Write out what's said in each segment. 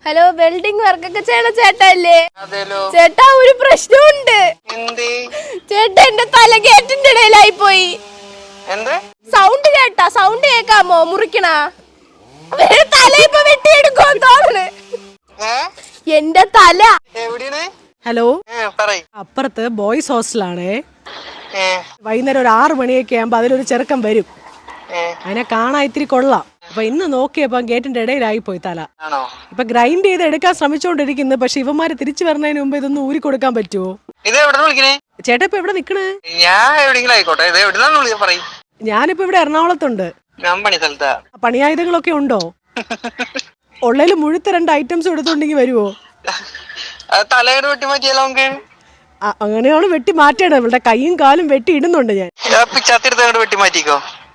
Hello, welding വർക്കൊക്കെ ചെയ്യണ ചേട്ടാ അല്ലേ? അതേലോ. ചേട്ടാ, ഒരു പ്രശ്നമുണ്ട്. എന്തേ? ചേട്ടാ, എന്റെ തല ഗേറ്റിന്റെ ഇടയിലായി പോയി. എന്ത് സൗണ്ട് കേട്ടാ? സൗണ്ട് കേക്കാമോ? മുറിക്കണ തല ഇപ്പൊ വെട്ടിയെടുക്കോ തോന്നുന്നു. എന്റെ തല എവിടെയാണ്? ഹലോ, അപ്പുറത്ത് ബോയ്സ് ഹോസ്റ്റലാണേ. വൈകുന്നേരം ഒരു 6 മണിയൊക്കെ ആകുമ്പോ അതിലൊരു ചെറുക്കം വരും. അതിനെ കാണാൻ ഇത്തിരി കൊള്ളാം. അപ്പൊ ഇന്ന് നോക്കിയപ്പോ ഗേറ്റിന്റെ ഇടയിലായി പോയി തല. ഇപ്പൊ ഗ്രൈൻഡ് ചെയ്ത് എടുക്കാൻ ശ്രമിച്ചോണ്ടിരിക്കുന്നു. പക്ഷെ ഇവന്മാര് തിരിച്ചു വരുന്നതിന് മുമ്പ് ഇതൊന്ന് ഊരി കൊടുക്കാൻ പറ്റുമോ? ചേട്ടാ ഇപ്പൊ എവിടെ നിക്കണേ? ഞാനിപ്പോ ഇവിടെ എറണാകുളത്തുണ്ട്. പണിയായുധങ്ങളൊക്കെ ഉണ്ടോ? ഉള്ളതിൽ മുഴുത്ത 2 ഐറ്റംസ് എടുത്തോണ്ടെങ്കിൽ വരുവോ? അങ്ങനെയാണ് വെട്ടി മാറ്റേണ്ടത്. ഇവിടെ കൈയും കാലും വെട്ടി ഇടുന്നുണ്ട് ഞാൻ.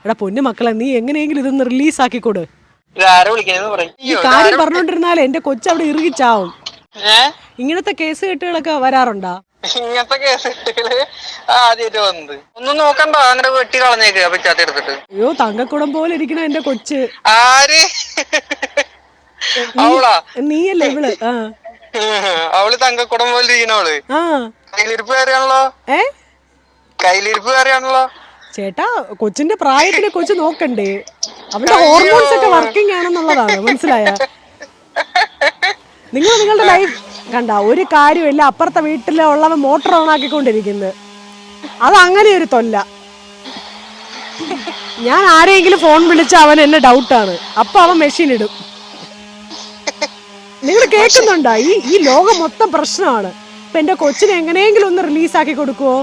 എടാ പൊന്നു മക്കളെ, നീ എങ്ങനെയെങ്കിലും ഇതൊന്ന് റിലീസ് ആക്കിക്കൊടു. ഈ കാര്യം പറഞ്ഞോണ്ടിരുന്നാലേ എന്റെ കൊച്ചവിടെ ഇറുകിച്ചാവും. ഇങ്ങനത്തെ കേസ് കെട്ടുകളൊക്കെ വരാറുണ്ടോ? ഇങ്ങനത്തെ കേസ് ആദ്യമായിട്ട് വന്നത്. ഒന്നും നോക്കണ്ട, അങ്ങനെ വെട്ടി കളഞ്ഞേക്ക്. അയ്യോ, തങ്കക്കുടം പോലെ ഇരിക്കണ എന്റെ കൊച്ച്. ആര്? നീയല്ലേ ഇവള്? അവള് തങ്കക്കുടം പോലെ ഇരിക്കണവള്. കയ്യിലിരിപ്പ് കയറിയാണല്ലോ. കയ്യിലിരിപ്പ് കയറിയാണല്ലോ. ചേട്ടാ, കൊച്ചിന്റെ പ്രായത്തില് കൊച്ചു നോക്കണ്ടേ? അവളുടെ ഹോർമോൺസ് ഒക്കെ വർക്കിംഗ് ആണെന്നുള്ളതാണ്. മനസ്സിലായ? നിങ്ങളുടെ ലൈഫ് കണ്ട ഒരു കാര്യമില്ല. അപ്പുറത്തെ വീട്ടിലെ ഉള്ളവൻ മോട്ടോർ ഓൺ ആക്കിക്കൊണ്ടിരിക്കുന്നത്. അത് അങ്ങനെ ഒരു തൊല്ല. ഞാൻ ആരെങ്കിലും ഫോൺ വിളിച്ച അവൻ എന്നെ ഡൗട്ടാണ്. അപ്പൊ അവൻ മെഷീൻ ഇടും. നിങ്ങൾ കേൾക്കുന്നുണ്ടോ? ഈ ലോകം മൊത്തം പ്രശ്നമാണ്. ഇപ്പൊ എന്റെ കൊച്ചിനെ എങ്ങനെയെങ്കിലും ഒന്ന് റിലീസ് ആക്കി കൊടുക്കുവോ?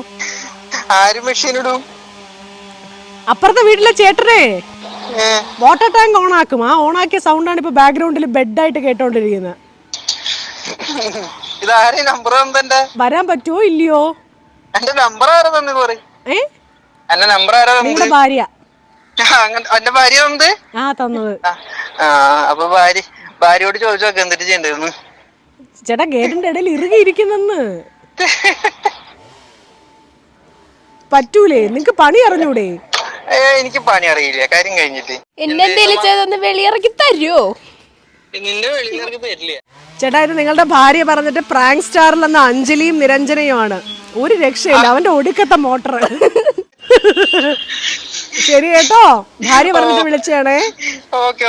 അപ്പുറത്തെ വീട്ടിലെ ചേട്ടനെ വാട്ടർ ടാങ്ക് ഓൺ ആക്കും. ആ ഓൺ ആക്കിയ സൗണ്ടാണ് ഇപ്പൊ ബാക്ക്ഗ്രൗണ്ടിൽ ബെഡായിട്ട് കേട്ടോണ്ടിരിക്കുന്നത്. വരാൻ പറ്റുമോ ഇല്ലയോ? നിങ്ങളുടെ ഭാര്യ തന്നത്. അപ്പൊ ഭാര്യയോട് ചോദിച്ചോക്കെ എന്തിട്ട് ചെയ്യണ്ടെന്ന്. ചേട്ടാ, ഗേറ്റിന്റെ ഇടയിൽ ഇറുകിയിരിക്കുന്നെന്ന്. പറ്റൂലേ? നിങ്ങക്ക് പണി അറിഞ്ഞൂടെ? എനിക്ക് പണി അറിയില്ല. കാര്യം കഴിഞ്ഞിട്ട് എന്നെന്തേലും ചെയ്തൊന്ന് വെളിയിറക്കി തരുമോ? നിന്റെ വെളിയിലിറക്കി തരില്ല. ചേട്ടാ, ഇത് നിങ്ങളുടെ ഭാര്യ പറഞ്ഞിട്ട് പ്രാങ്ക് സ്റ്റാറിൽ എന്ന അഞ്ജലിയും നിരഞ്ജനയുമാണ്. ഒരു രക്ഷയില്ല. അവന്റെ ഒടുക്കത്തെ മോട്ടർ. ശരി കേട്ടോ, ഭാര്യ പറഞ്ഞിട്ട് വിളിച്ചാണേ. ഓക്കെ.